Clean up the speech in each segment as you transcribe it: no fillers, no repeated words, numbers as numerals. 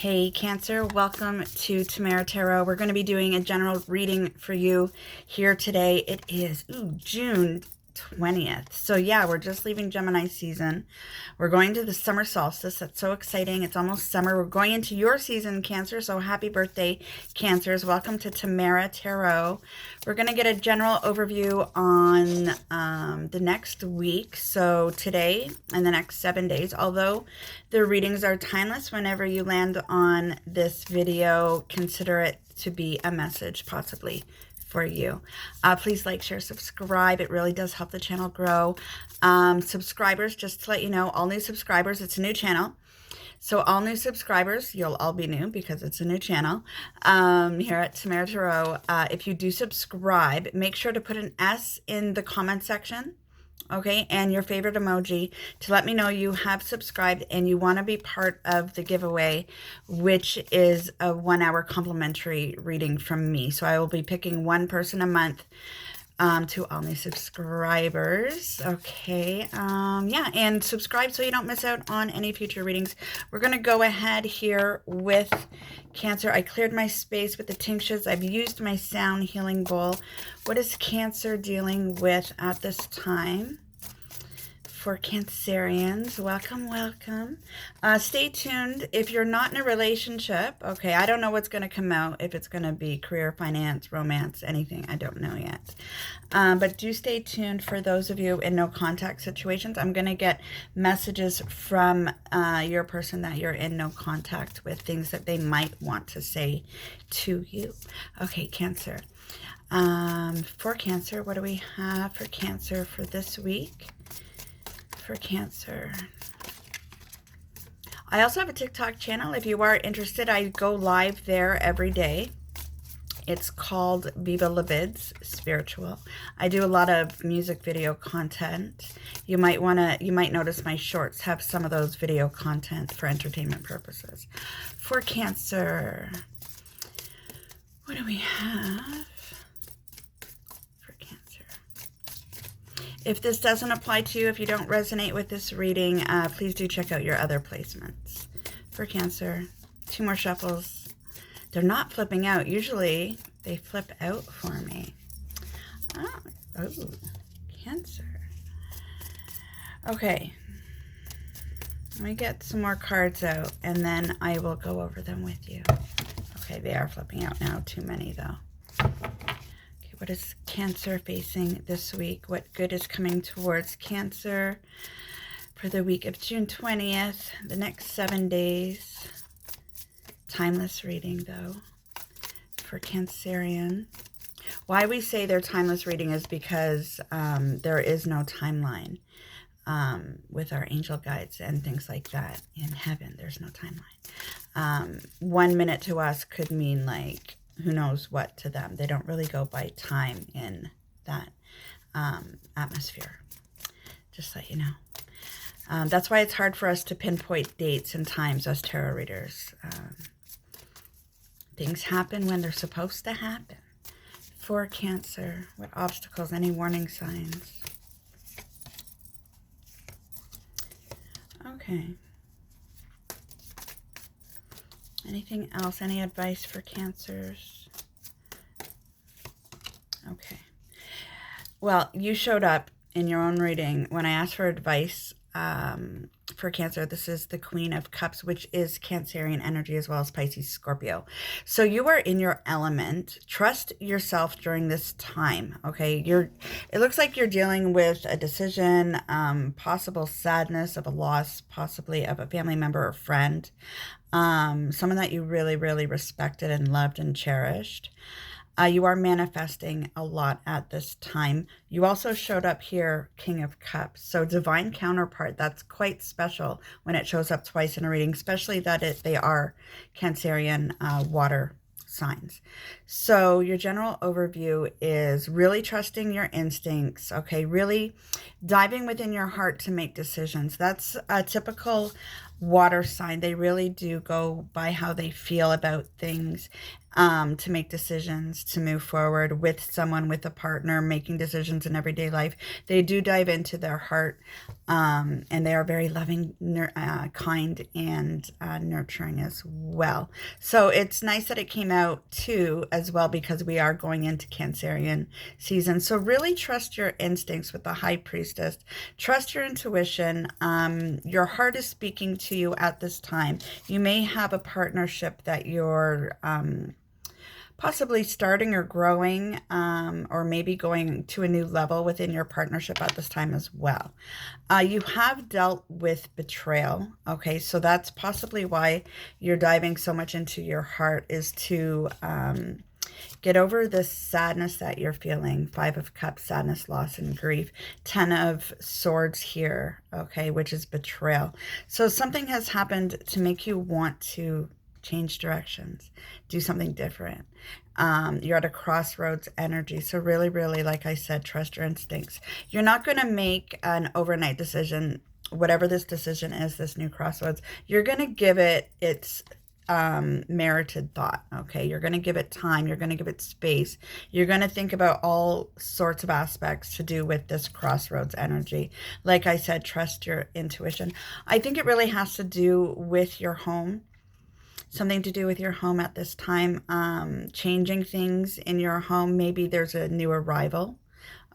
Hey Cancer, welcome to Tamara Tarot. We're going to be doing a general reading for you here today. It is June 20th. So yeah, we're just leaving Gemini season. We're going to the summer solstice. That's so exciting. It's almost summer. We're going into your season, Cancer. So happy birthday, Cancers. Welcome to Tamara Tarot. We're going to get a general overview on the next week. So today and the next 7 days, although the readings are timeless, whenever you land on this video, consider it to be a message possibly for you. Please like, share, subscribe. It really does help the channel grow. Subscribers, just to let you know, all new subscribers, it's a new channel. So all new subscribers, you'll all be new because it's a new channel here at Tamara Tarot. If you do subscribe, make sure to put an S in the comment section. Okay, and your favorite emoji to let me know you have subscribed and you want to be part of the giveaway, which is a 1 hour complimentary reading from me. So I will be picking one person a month to all new subscribers. Okay, yeah, and subscribe so you don't miss out on any future readings. We're going to go ahead here with Cancer. I cleared my space with the tinctures. I've used my sound healing bowl. What is Cancer dealing with at this time? For Cancerians, welcome, welcome. Stay tuned. If you're not in a relationship, okay, I don't know what's going to come out, if it's going to be career, finance, romance, anything. I don't know yet. But do stay tuned for those of you in no contact situations. I'm going to get messages from your person that you're in no contact with, things that they might want to say to you. Okay, Cancer. For Cancer, what do we have for Cancer for this week? For Cancer, I also have a TikTok channel. If you are interested, I go live there every day. It's called Viva La Vids Spiritual. I do a lot of music video content. You might notice my shorts have some of those video content for entertainment purposes. For Cancer, what do we have? If this doesn't apply to you, if you don't resonate with this reading, please do check out your other placements. For Cancer, 2 more shuffles. They're not flipping out. Usually they flip out for me. Oh, Cancer. Okay. Let me get some more cards out, and then I will go over them with you. Okay, they are flipping out now. Too many, though. What is Cancer facing this week? What good is coming towards Cancer for the week of June 20th, the next 7 days? Timeless reading, though, for Cancerian. Why we say they're timeless reading is because there is no timeline with our angel guides and things like that in heaven. There's no timeline. 1 minute to us could mean like who knows what to them. They don't really go by time in that atmosphere. Just let you know. That's why it's hard for us to pinpoint dates and times as tarot readers. Things happen when they're supposed to happen. For Cancer, what obstacles, any warning signs? Okay. Anything else? Any advice for Cancers? Okay. Well, you showed up in your own reading when I asked for advice for Cancer. This is the Queen of Cups, which is Cancerian energy as well as Pisces, Scorpio. So you are in your element. Trust yourself during this time, okay? It looks like you're dealing with a decision, possible sadness of a loss, possibly of a family member or friend. Someone that you really, really respected and loved and cherished. You are manifesting a lot at this time. You also showed up here, King of Cups. So divine counterpart, that's quite special when it shows up twice in a reading, especially that they are Cancerian water signs. So your general overview is really trusting your instincts, okay? Really diving within your heart to make decisions. That's a typical water sign. They really do go by how they feel about things, to make decisions, to move forward with someone, with a partner, making decisions in everyday life. They do dive into their heart, and they are very loving, kind, and nurturing as well. So it's nice that it came out too as well, because we are going into Cancerian season. So really trust your instincts with the High Priestess. Trust your intuition. Your heart is speaking to you at this time. You may have a partnership that you're possibly starting or growing, or maybe going to a new level within your partnership at this time as well. You have dealt with betrayal. Okay, so that's possibly why you're diving so much into your heart, is to get over this sadness that you're feeling. 5 of Cups, sadness, loss, and grief. 10 of Swords here, okay, which is betrayal. So something has happened to make you want to change directions, do something different. You're at a crossroads energy. So really, really, like I said, trust your instincts. You're not going to make an overnight decision. Whatever this decision is, this new crossroads, you're going to give it its merited thought. Okay, you're going to give it time, you're going to give it space, you're going to think about all sorts of aspects to do with this crossroads energy. Like I said, trust your intuition. I think it really has to do with your home, something to do with your home at this time, changing things in your home. Maybe there's a new arrival,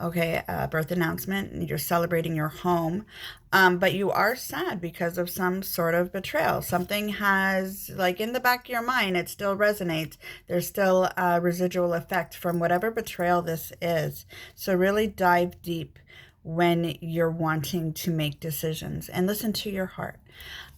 okay, birth announcement, and you're celebrating your home, but you are sad because of some sort of betrayal. Something has, like, in the back of your mind, it still resonates. There's still a residual effect from whatever betrayal this is. So really dive deep when you're wanting to make decisions, and listen to your heart.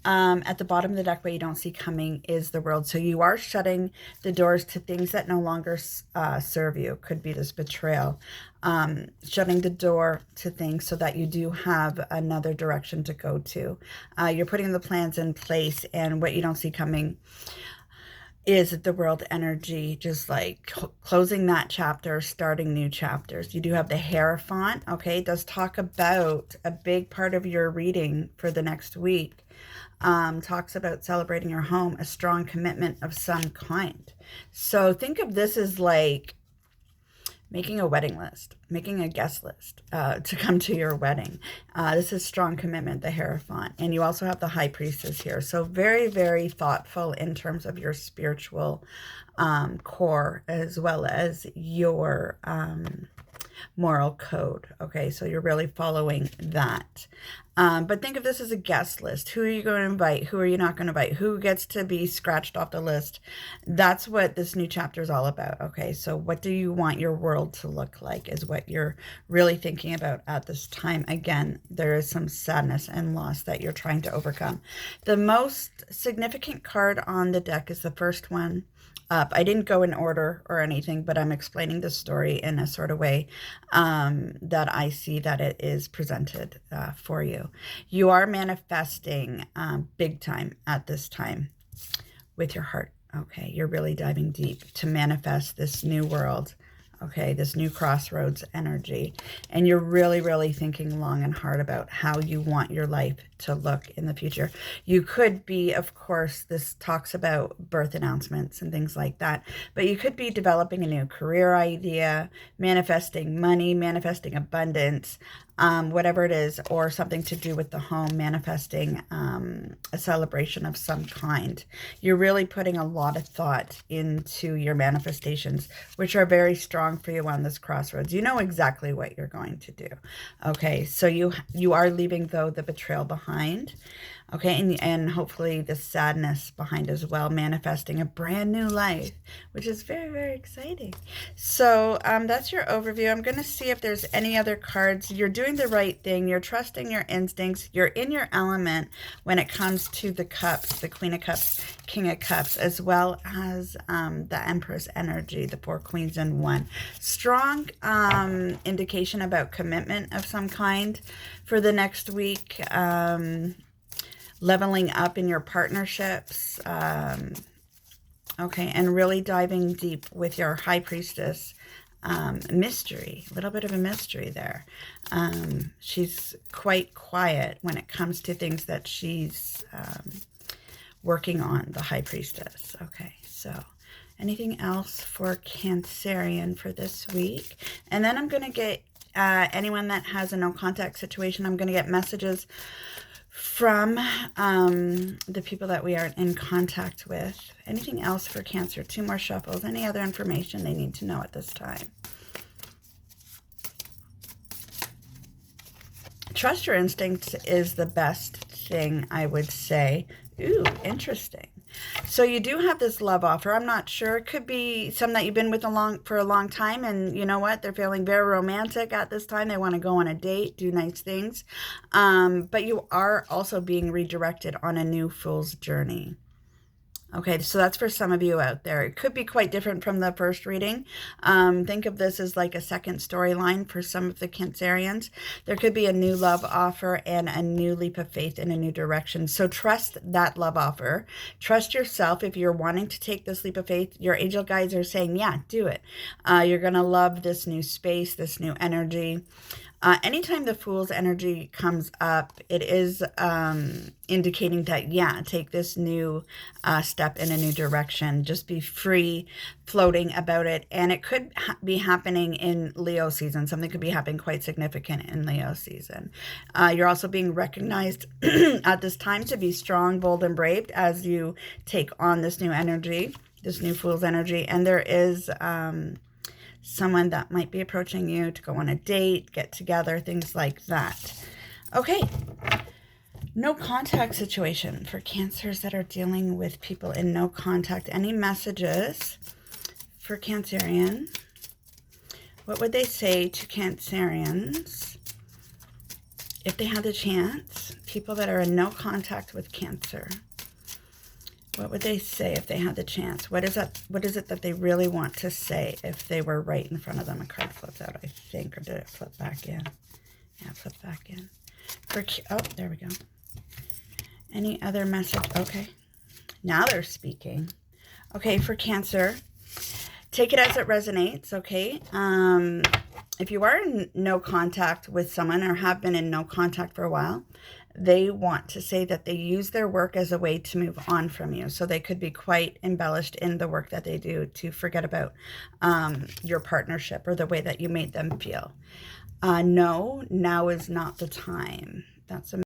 At the bottom of the deck, what you don't see coming is the World. So you are shutting the doors to things that no longer serve you. Could be this betrayal. Shutting the door to things so that you do have another direction to go to. You're putting the plans in place, and what you don't see coming is the World energy, just like closing that chapter, starting new chapters. You do have the Hierophant, okay? It does talk about a big part of your reading for the next week. Talks about celebrating your home, a strong commitment of some kind. So think of this as like making a wedding list, making a guest list to come to your wedding. This is strong commitment, the Hierophant. And you also have the High Priestess here. So very, very thoughtful in terms of your spiritual core, as well as your moral code. Okay, so you're really following that. But think of this as a guest list. Who are you going to invite? Who are you not going to invite? Who gets to be scratched off the list? That's what this new chapter is all about. Okay, so what do you want your world to look like is what you're really thinking about at this time. Again, there is some sadness and loss that you're trying to overcome. The most significant card on the deck is the first one up. I didn't go in order or anything, but I'm explaining the story in a sort of way that I see that it is presented for you. You are manifesting big time at this time with your heart. Okay, you're really diving deep to manifest this new world. Okay, this new crossroads energy. And you're really, really thinking long and hard about how you want your life to look in the future. You could be, of course, this talks about birth announcements and things like that, but you could be developing a new career idea, manifesting money, manifesting abundance, whatever it is, or something to do with the home, manifesting a celebration of some kind. You're really putting a lot of thought into your manifestations, which are very strong for you on this crossroads. You know exactly what you're going to do. Okay, so you are leaving, though, the betrayal behind. Okay, and hopefully the sadness behind as well, manifesting a brand new life, which is very, very exciting. So that's your overview. I'm going to see if there's any other cards. You're doing the right thing. You're trusting your instincts. You're in your element when it comes to the cups, the Queen of Cups, King of Cups, as well as the Empress energy, the 4 queens in 1. Strong indication about commitment of some kind for the next week. Leveling up in your partnerships, okay, and really diving deep with your High Priestess mystery, a little bit of a mystery there. She's quite quiet when it comes to things that she's working on, the High Priestess. Okay, so anything else for Cancerian for this week? And then I'm going to get anyone that has a no contact situation, I'm going to get messages from the people that we are in contact with. Anything else for Cancer? 2 more shuffles. Any other information they need to know at this time? Trust your instincts is the best thing, I would say. Ooh, interesting. So you do have this love offer. I'm not sure. It could be some that you've been with for a long time, and you know what? They're feeling very romantic at this time. They want to go on a date, do nice things. But you are also being redirected on a new fool's journey. Okay, so that's for some of you out there. It could be quite different from the first reading. Think of this as like a second storyline for some of the Cancerians. There could be a new love offer and a new leap of faith in a new direction. So trust that love offer. Trust yourself. If you're wanting to take this leap of faith, your angel guides are saying, yeah, do it. You're going to love this new space, this new energy. Anytime the Fool's energy comes up, it is indicating that, yeah, take this new step in a new direction. Just be free, floating about it. And it could be happening in Leo season. Something could be happening quite significant in Leo season. You're also being recognized at this time to be strong, bold, and brave as you take on this new energy, this new Fool's energy. And there is someone that might be approaching you to go on a date, get together, things like that. Okay, no contact situation for Cancers that are dealing with people in no contact. Any messages for Cancerian? What would they say to Cancerians if they had the chance? People that are in no contact with Cancer. What would they say if they had the chance? What is it that they really want to say if they were right in front of them? A card flipped out, I think, or did it flip back in? Yeah, flip back in. Oh, there we go. Any other message? Okay. Now they're speaking. Okay, for Cancer, take it as it resonates, okay? If you are in no contact with someone or have been in no contact for a while, they want to say that they use their work as a way to move on from you. So they could be quite embellished in the work that they do to forget about your partnership or the way that you made them feel. No, now is not the time. That's a